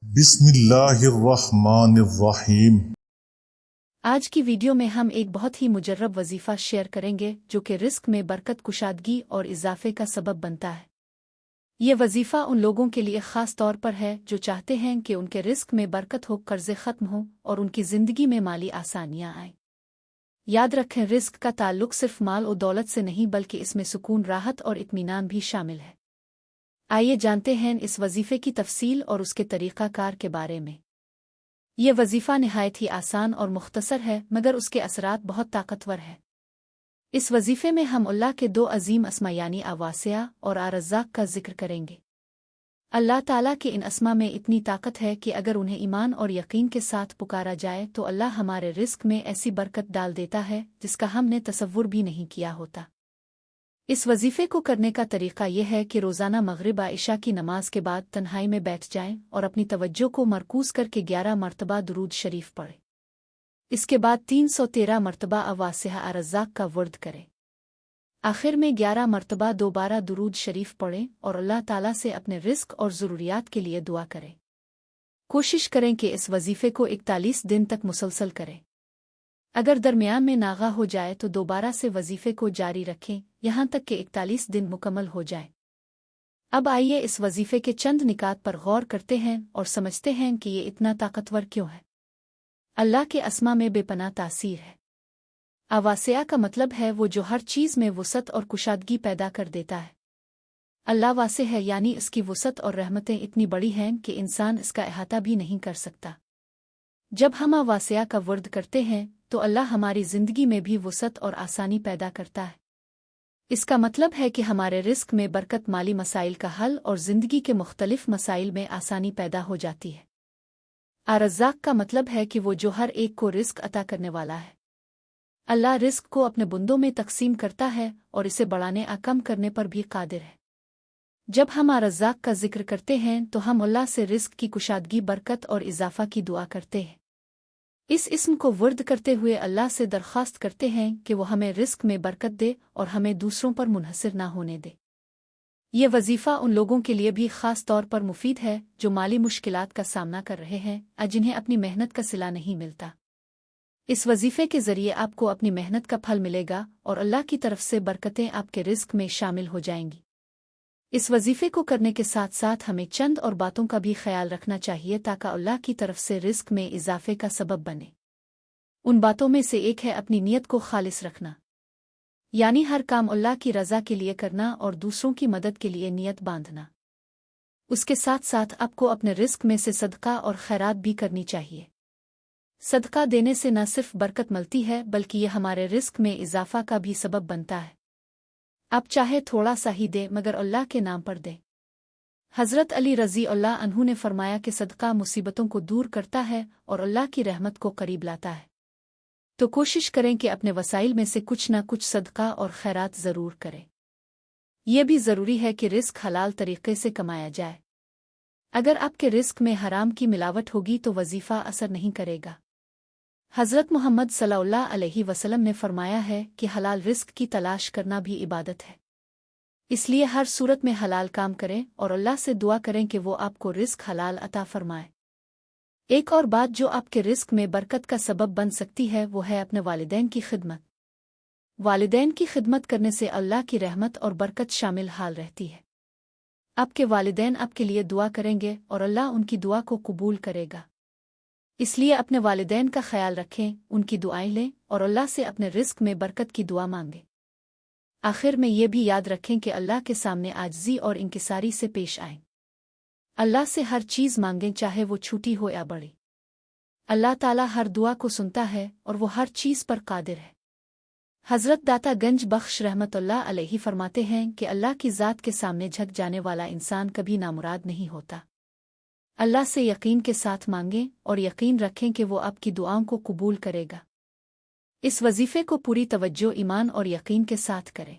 بسم اللہ الرحمن الرحیم۔ آج کی ویڈیو میں ہم ایک بہت ہی مجرب وظیفہ شیئر کریں گے جو کہ رزق میں برکت کشادگی اور اضافے کا سبب بنتا ہے۔ یہ وظیفہ ان لوگوں کے لیے خاص طور پر ہے جو چاہتے ہیں کہ ان کے رزق میں برکت ہو، قرضے ختم ہوں اور ان کی زندگی میں مالی آسانیاں آئیں۔ یاد رکھیں، رزق کا تعلق صرف مال و دولت سے نہیں بلکہ اس میں سکون، راحت اور اطمینان بھی شامل ہے۔ آئیے جانتے ہیں اس وظیفے کی تفصیل اور اس کے طریقہ کار کے بارے میں۔ یہ وظیفہ نہایت ہی آسان اور مختصر ہے، مگر اس کے اثرات بہت طاقتور ہیں۔ اس وظیفے میں ہم اللہ کے دو عظیم اسما یعنی الواسع اور الرزاق کا ذکر کریں گے۔ اللہ تعالیٰ کے ان اسما میں اتنی طاقت ہے کہ اگر انہیں ایمان اور یقین کے ساتھ پکارا جائے تو اللہ ہمارے رزق میں ایسی برکت ڈال دیتا ہے جس کا ہم نے تصور بھی نہیں کیا ہوتا۔ اس وظیفے کو کرنے کا طریقہ یہ ہے کہ روزانہ مغرب عشاء کی نماز کے بعد تنہائی میں بیٹھ جائیں اور اپنی توجہ کو مرکوز کر کے 11 مرتبہ درود شریف پڑھیں۔ اس کے بعد 313 مرتبہ الواسع الرزاق کا ورد کریں۔ آخر میں 11 مرتبہ دوبارہ درود شریف پڑھیں اور اللہ تعالیٰ سے اپنے رزق اور ضروریات کے لیے دعا کریں۔ کوشش کریں کہ اس وظیفے کو 41 دن تک مسلسل کریں۔ اگر درمیان میں ناغہ ہو جائے تو دوبارہ سے وظیفے کو جاری رکھیں یہاں تک کہ 41 دن مکمل ہو جائیں۔ اب آئیے اس وظیفے کے چند نکات پر غور کرتے ہیں اور سمجھتے ہیں کہ یہ اتنا طاقتور کیوں ہے۔ اللہ کے اسما میں بے پناہ تاثیر ہے۔ الواسع کا مطلب ہے وہ جو ہر چیز میں وسعت اور کشادگی پیدا کر دیتا ہے۔ اللہ واسع ہے یعنی اس کی وسعت اور رحمتیں اتنی بڑی ہیں کہ انسان اس کا احاطہ بھی نہیں کر سکتا۔ جب ہم الواسع کا ورد کرتے ہیں تو اللہ ہماری زندگی میں بھی وسعت اور آسانی پیدا کرتا ہے۔ اس کا مطلب ہے کہ ہمارے رزق میں برکت، مالی مسائل کا حل اور زندگی کے مختلف مسائل میں آسانی پیدا ہو جاتی ہے۔ الرزاق کا مطلب ہے کہ وہ جو ہر ایک کو رزق عطا کرنے والا ہے۔ اللہ رزق کو اپنے بندوں میں تقسیم کرتا ہے اور اسے بڑھانے یا کم کرنے پر بھی قادر ہے۔ جب ہم الرزاق کا ذکر کرتے ہیں تو ہم اللہ سے رزق کی کشادگی، برکت اور اضافہ کی دعا کرتے ہیں۔ اس اسم کو ورد کرتے ہوئے اللہ سے درخواست کرتے ہیں کہ وہ ہمیں رزق میں برکت دے اور ہمیں دوسروں پر منحصر نہ ہونے دے۔ یہ وظیفہ ان لوگوں کے لیے بھی خاص طور پر مفید ہے جو مالی مشکلات کا سامنا کر رہے ہیں جنہیں اپنی محنت کا صلہ نہیں ملتا۔ اس وظیفے کے ذریعے آپ کو اپنی محنت کا پھل ملے گا اور اللہ کی طرف سے برکتیں آپ کے رزق میں شامل ہو جائیں گی۔ اس وظیفے کو کرنے کے ساتھ ساتھ ہمیں چند اور باتوں کا بھی خیال رکھنا چاہیے تاکہ اللہ کی طرف سے رزق میں اضافے کا سبب بنے۔ ان باتوں میں سے ایک ہے اپنی نیت کو خالص رکھنا، یعنی ہر کام اللہ کی رضا کے لیے کرنا اور دوسروں کی مدد کے لیے نیت باندھنا۔ اس کے ساتھ ساتھ آپ کو اپنے رزق میں سے صدقہ اور خیرات بھی کرنی چاہیے۔ صدقہ دینے سے نہ صرف برکت ملتی ہے بلکہ یہ ہمارے رزق میں اضافہ کا بھی سبب بنتا ہے۔ آپ چاہے تھوڑا سا ہی دیں مگر اللہ کے نام پر دیں۔ حضرت علی رضی اللہ عنہ نے فرمایا کہ صدقہ مصیبتوں کو دور کرتا ہے اور اللہ کی رحمت کو قریب لاتا ہے۔ تو کوشش کریں کہ اپنے وسائل میں سے کچھ نہ کچھ صدقہ اور خیرات ضرور کریں۔ یہ بھی ضروری ہے کہ رزق حلال طریقے سے کمایا جائے۔ اگر آپ کے رزق میں حرام کی ملاوٹ ہوگی تو وظیفہ اثر نہیں کرے گا۔ حضرت محمد صلی اللہ علیہ وسلم نے فرمایا ہے کہ حلال رزق کی تلاش کرنا بھی عبادت ہے۔ اس لیے ہر صورت میں حلال کام کریں اور اللہ سے دعا کریں کہ وہ آپ کو رزق حلال عطا فرمائے۔ ایک اور بات جو آپ کے رزق میں برکت کا سبب بن سکتی ہے وہ ہے اپنے والدین کی خدمت۔ والدین کی خدمت کرنے سے اللہ کی رحمت اور برکت شامل حال رہتی ہے۔ آپ کے والدین آپ کے لیے دعا کریں گے اور اللہ ان کی دعا کو قبول کرے گا۔ اس لیے اپنے والدین کا خیال رکھیں، ان کی دعائیں لیں اور اللہ سے اپنے رزق میں برکت کی دعا مانگیں۔ آخر میں یہ بھی یاد رکھیں کہ اللہ کے سامنے عاجزی اور انکساری سے پیش آئیں۔ اللہ سے ہر چیز مانگیں چاہے وہ چھوٹی ہو یا بڑی۔ اللہ تعالیٰ ہر دعا کو سنتا ہے اور وہ ہر چیز پر قادر ہے۔ حضرت داتا گنج بخش رحمت اللہ علیہ فرماتے ہیں کہ اللہ کی ذات کے سامنے جھک جانے والا انسان کبھی نامراد نہیں ہوتا۔ اللہ سے یقین کے ساتھ مانگیں اور یقین رکھیں کہ وہ آپ کی دعاؤں کو قبول کرے گا۔ اس وظیفے کو پوری توجہ، ایمان اور یقین کے ساتھ کریں۔